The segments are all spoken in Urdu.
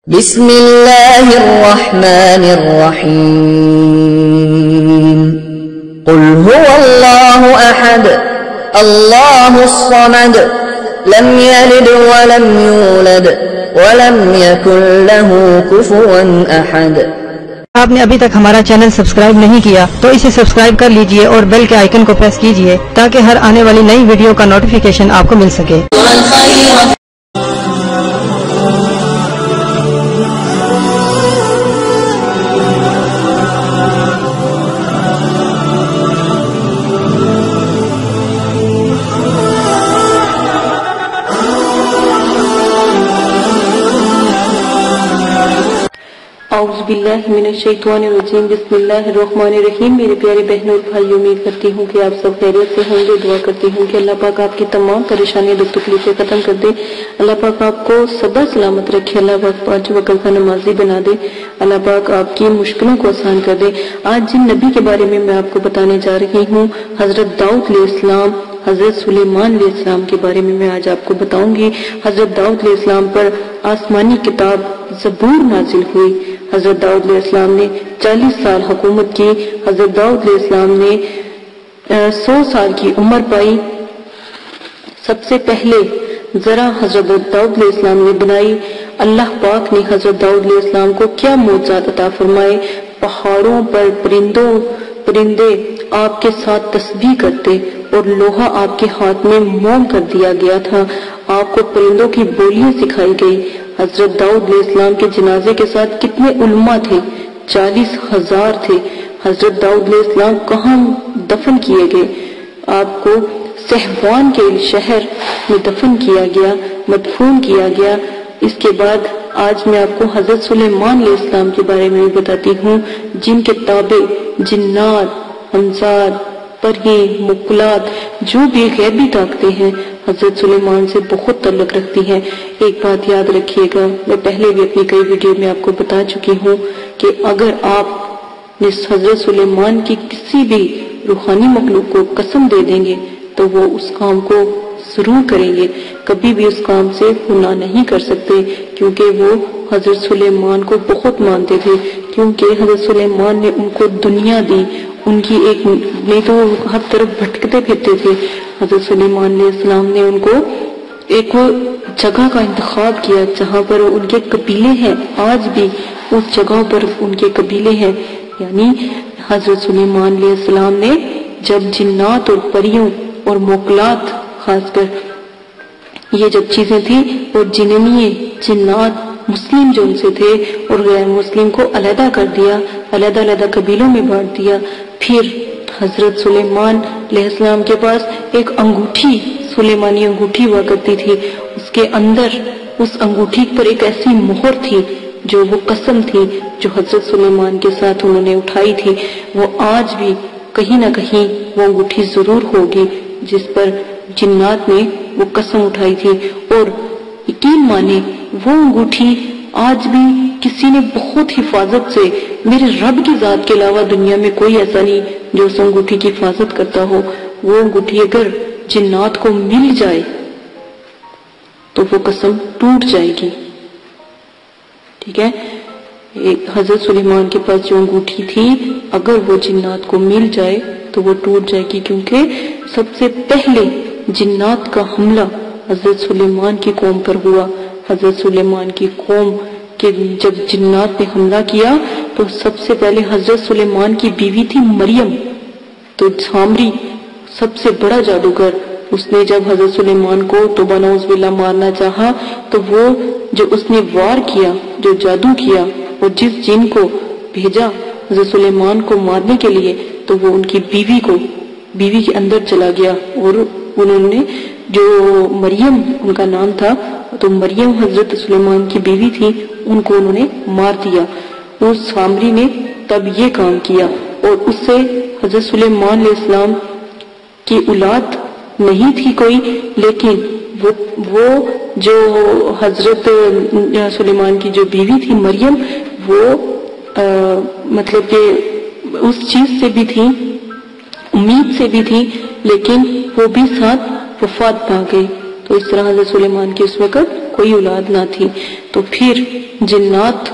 بسم اللہ الرحمن الرحیم قل هو اللہ احد اللہ الصمد لم یلد ولم یولد ولم یکن له کفوا احد۔ آپ نے ابھی تک ہمارا چینل سبسکرائب نہیں کیا تو اسے سبسکرائب کر لیجئے اور بیل کے آئیکن کو پریس کیجئے تاکہ ہر آنے والی نئی ویڈیو کا نوٹیفیکیشن آپ کو مل سکے۔ اعوذ باللہ من الشیطان الرجیم، بسم اللہ الرحمن الرحیم۔ میرے پیارے بہنوں اور بھائی، امید کرتی ہوں کہ آپ سب خیریت سے ہوں گے۔ دعا کرتی ہوں کہ اللہ پاک آپ کی تمام پریشانیاں دکھ تکلیفیں ختم کر دے، اللہ پاک آپ کو سدا سلامت رکھے، اللہ پاک 5 وقت کا نمازی بنا دے، اللہ پاک آپ کی مشکلوں کو آسان کر دے۔ آج جن نبی کے بارے میں آپ کو بتانے جا رہی ہوں، حضرت داؤد علیہ السلام، حضرت سلیمان علیہ السلام کے بارے میں آج آپ کو بتاؤں گی۔ حضرت داؤد علیہ السلام پر آسمانی کتاب زبور نازل ہوئی۔ حضرت داؤد علیہ السلام نے 40 سال حکومت کی۔ حضرت داؤد علیہ السلام نے 100 سال کی عمر پائی۔ سب سے پہلے ذرا حضرت داؤد علیہ السلام نے بنائی۔ اللہ پاک نے حضرت داؤد علیہ السلام کو کیا معجزات عطا فرمائے۔ پہاڑوں پر پرندے آپ کے ساتھ تسبیح کرتے اور لوہا آپ کے ہاتھ میں موم کر دیا گیا تھا۔ آپ کو پرندوں کی بولیاں سکھائی گئی۔ حضرت داؤد علیہ السلام کے جنازے کے ساتھ کتنے علماء تھے؟ 40,000 تھے۔ حضرت داؤد علیہ السلام کہاں دفن کیے گئے؟ آپ کو صہبان کے شہر میں دفن کیا گیا، مدفون کیا گیا۔ اس کے بعد آج میں آپ کو حضرت سلیمان علیہ السلام کے بارے میں بتاتی ہوں، جن کے تابع جنات، ہمزاد، پری، مکلات، جو بھی غیبی طاقتیں ہیں، حضرت سلیمان سے بہت تعلق رکھتی ہیں۔ ایک بات یاد رکھیے گا، میں پہلے بھی اپنی کئی ویڈیو میں آپ کو بتا چکی ہوں کہ اگر آپ حضرت سلیمان کی کسی بھی روحانی مخلوق کو قسم دے دیں گے تو وہ اس کام کو ضرور کریں گے، کبھی بھی اس کام سے گناہ نہیں کر سکتے، کیونکہ وہ حضرت سلیمان کو بہت مانتے تھے، کیونکہ حضرت سلیمان نے ان کو دنیا دی، ان کی ایک نہیں تو ہر طرف بھٹکتے پھرتے تھے۔ حضرت سلیمان علیہ السلام نے ان کو ایک جگہ کا انتخاب کیا جہاں پر ان کے قبیلے ہیں، آج بھی اس جگہ پر ان کے قبیلے ہیں۔ یعنی حضرت سلیمان علیہ السلام نے جب جنات اور پریوں اور موکلات، خاص کر یہ جب چیزیں تھیں، اور جنات مسلم جو ان سے تھے اور غیر مسلم کو علیحدہ کر دیا، علیحدہ قبیلوں میں بانٹ دیا۔ پھر حضرت سلیمان علیہ السلام کے پاس ایک انگوٹھی، سلیمانی انگوٹھی ہوا کرتی تھی، اس کے اندر اس انگوٹھی پر ایک ایسی مہر تھی جو وہ قسم تھی جو حضرت سلیمان کے ساتھ انہوں نے اٹھائی تھی۔ وہ آج بھی کہیں نہ کہیں وہ انگوٹھی ضرور ہوگی جس پر جنات نے وہ قسم اٹھائی تھی، اور یقین مانے وہ انگوٹھی آج بھی کسی نے بہت حفاظت سے، میرے رب کی ذات کے علاوہ دنیا میں کوئی ایسا نہیں جو اس انگوٹھی کی حفاظت کرتا ہو۔ وہ انگوٹھی اگر جنات کو مل جائے تو وہ قسم ٹوٹ جائے گی، ٹھیک ہے؟ حضرت سلیمان کے پاس جو انگوٹھی تھی، اگر وہ جنات کو مل جائے تو وہ ٹوٹ جائے گی، کیونکہ سب سے پہلے جنات کا حملہ حضرت سلیمان کی قوم پر ہوا۔ حضرت سلیمان کی قوم کے جب جنات نے حملہ کیا تو سب سے پہلے حضرت سلیمان کی بیوی تھی مریم، تو سامری سب سے بڑا جادوگر، اس نے جب حضرت سلیمان کو توبہ نعوذ باللہ مارنا چاہا تو وہ جو اس نے وار کیا، جو جادو کیا، اور جس جن کو بھیجا حضرت سلیمان کو مارنے کے لیے، تو وہ ان کی بیوی کے اندر چلا گیا، اور انہوں نے جو مریم ان کا نام تھا، تو مریم حضرت سلیمان کی بیوی تھی، ان کو انہوں نے مار دیا۔ اس سامری نے تب یہ کام کیا، اور اس سے حضرت سلیمان علیہ السلام کی اولاد نہیں تھی کوئی، لیکن وہ جو حضرت سلیمان کی جو بیوی تھی مریم، وہ مطلب کہ اس چیز سے بھی تھی، امید سے بھی تھی، لیکن وہ بھی ساتھ وفات پا گئی۔ تو اس طرح حضرت سلیمان کی اس وقت کوئی اولاد نہ تھی، تو پھر جنات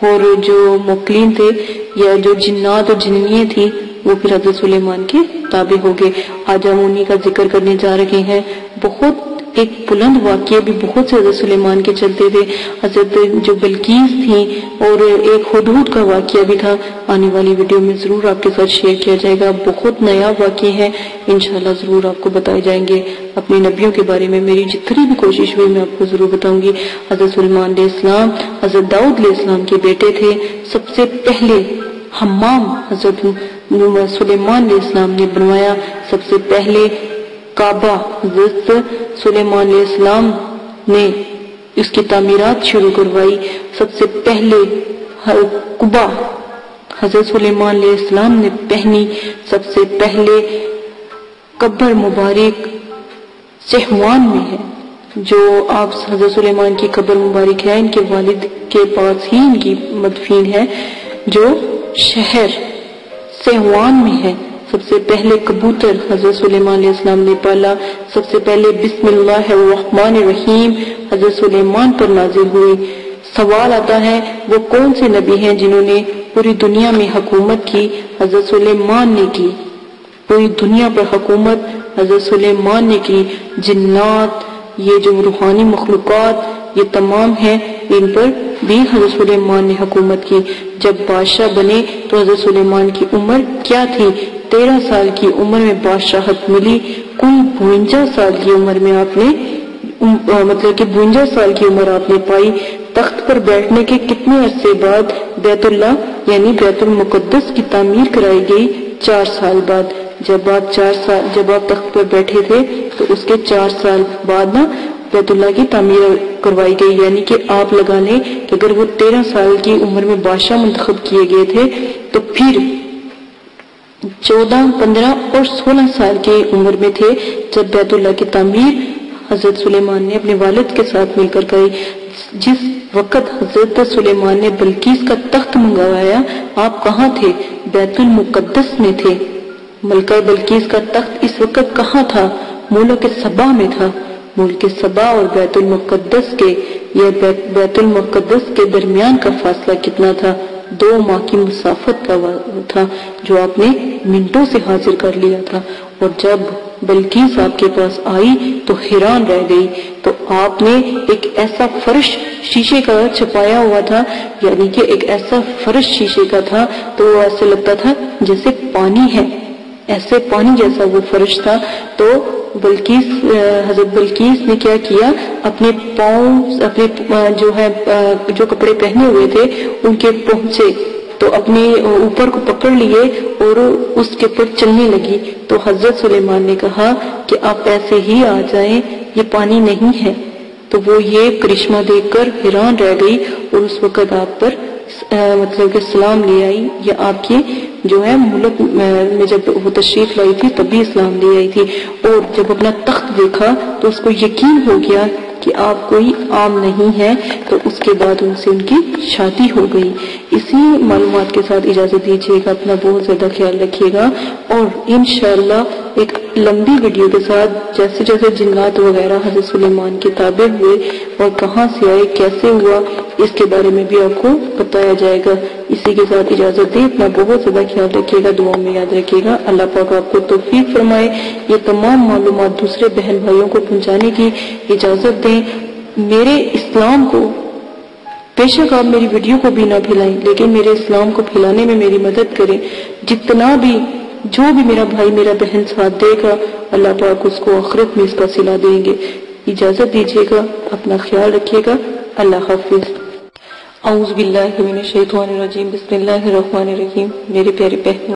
اور جو موکلین تھے یا جو جنات اور جنیے تھی وہ پھر حضرت سلیمان کے تابع ہو گئے۔ آج ہم انہی کا ذکر کرنے جا رہے ہیں۔ بہت ایک بلند واقعہ بھی بہت سے حضرت سلیمان کے چلتے تھے۔ حضرت جو بلقیس تھی اور ایک حدود کا واقعہ بھی تھا، آنے والی ویڈیو میں ضرور آپ کے ساتھ شیئر کیا جائے گا۔ بہت نیا واقعہ ہے، انشاءاللہ ضرور آپ کو بتائے جائیں گے۔ اپنے نبیوں کے بارے میں میری جتنی بھی کوشش ہوئی میں آپ کو ضرور بتاؤں گی۔ حضرت سلیمان علیہ السلام حضرت داؤد علیہ السلام کے بیٹے تھے۔ سب سے پہلے حمام حضرت سلیمان علیہ السلام نے بنوایا۔ سب سے پہلے کعبہ حضرت سلیمان علیہ السلام نے اس کی تعمیرات شروع کروائی۔ سب سے پہلے قبا حضرت سلیمان علیہ السلام نے پہنی۔ سب سے پہلے قبر مبارک سہوان میں ہے، جو آپ حضرت سلیمان کی قبر مبارک ہے، ان کے والد کے پاس ہی ان کی مدفین ہے، جو شہر سہوان میں ہے۔ سب سے پہلے کبوتر حضرت سلیمان علیہ السلام نے پالا۔ سب سے پہلے بسم اللہ الرحمن الرحیم حضرت سلیمان پر نازل ہوئی۔ سوال آتا ہے وہ کون سے نبی ہیں جنہوں نے پوری دنیا میں حکومت کی؟ حضرت سلیمان نے کی۔ پوری دنیا پر حکومت حضرت سلیمان نے کی۔ جنات، یہ جو روحانی مخلوقات، یہ تمام ہیں، ان پر بھی حضرت سلیمان نے حکومت کی۔ جب بادشاہ بنے تو حضرت سلیمان کی عمر کیا تھی؟ 13 سال کی عمر میں بادشاہت ملی۔ کل 52 سال کی عمر میں آپ نے 52 سال کی عمر آپ نے پائی۔ تخت پر بیٹھنے کے کتنے عرصے بعد بیت اللہ یعنی بیت المقدس کی تعمیر کرائی گئی؟ 4 سال بعد۔ جب آپ تخت پر بیٹھے تھے تو اس کے 4 سال بعد بیت اللہ کی تعمیر کروائی گئی، یعنی کہ آپ لگا لیں کہ اگر وہ 13 سال کی عمر میں بادشاہ منتخب کیے گئے تھے تو پھر 14، 15 اور 16 سال کی عمر میں تھے جب بیت اللہ کی تعمیر حضرت سلیمان نے اپنے والد کے ساتھ مل کر کری۔ جس وقت حضرت سلیمان نے بلقیس کا تخت منگوایا، آپ کہاں تھے؟ بیت المقدس میں تھے۔ ملکہ بلقیس کا تخت اس وقت کہاں تھا؟ ملک سبا میں تھا۔ ملک سبا اور بیت المقدس کے درمیان کا فاصلہ کتنا تھا؟ 2 ماہ کی مسافت کا تھا، جو آپ نے منٹوں سے حاصل کر لیا تھا۔ اور جب بلقیس آپ کے پاس آئی تو حیران رہ گئی، تو آپ نے ایک ایسا فرش شیشے کا چھپایا ہوا تھا، یعنی کہ ایک ایسا فرش شیشے کا تھا تو وہ ایسے لگتا تھا جیسے پانی ہے، ایسے پانی جیسا وہ فرش تھا۔ تو حضرت بلقیس نے کیا کیا، اپنے پاؤں جو کپڑے پہنے ہوئے تھے ان کے پہنچے تو اپنے اوپر کو پکڑ لیے اور اس کے پر چلنے لگی۔ تو حضرت سلیمان نے کہا کہ آپ ایسے ہی آ جائیں، یہ پانی نہیں ہے۔ تو وہ یہ کرشمہ دیکھ کر حیران رہ گئی اور اس وقت آپ پر کہ سلام لے آئی، یا آپ کی جو ہے ملک میں جب وہ تشریف لائی تھی تب بھی اسلام لے آئی تھی۔ اور جب اپنا تخت دیکھا تو اس کو یقین ہو گیا کہ آپ کوئی عام نہیں ہے، تو اس کے بعد ان سے ان کی شادی ہو گئی۔ اسی معلومات کے ساتھ اجازت دیجیے گا، اپنا بہت زیادہ خیال رکھیے گا، اور انشاءاللہ ایک لمبی ویڈیو کے ساتھ جیسے جیسے جنات وغیرہ حضرت سلیمان کے تابع ہوئے اور کہاں سے آئے، کیسے ہوا، اس کے بارے میں بھی آپ کو بتایا جائے گا۔ اسی کے ساتھ اجازت دیں، اپنا بہت زیادہ خیال رکھیے گا، دعا میں یاد رکھیے گا۔ اللہ پاک آپ کو توفیق فرمائے یہ تمام معلومات دوسرے بہن بھائیوں کو پہنچانے کی اجازت دیں۔ میرے اسلام کو بے شک آپ میری ویڈیو کو بھی نہ پھیلائیں، لیکن میرے اسلام کو پھیلانے میں میری مدد کریں۔ جتنا بھی جو بھی میرا بھائی میرا بہن ساتھ دے گا، اللہ پاک اس کو آخرت میں اس کا صلہ دیں گے۔ اجازت دیجیے گا، اپنا خیال رکھیے گا، اللہ حافظ۔ اعوذ باللہ من الشیطان الرجیم، بسم اللہ الرحمن الرحیم۔ میرے پیارے بہنوں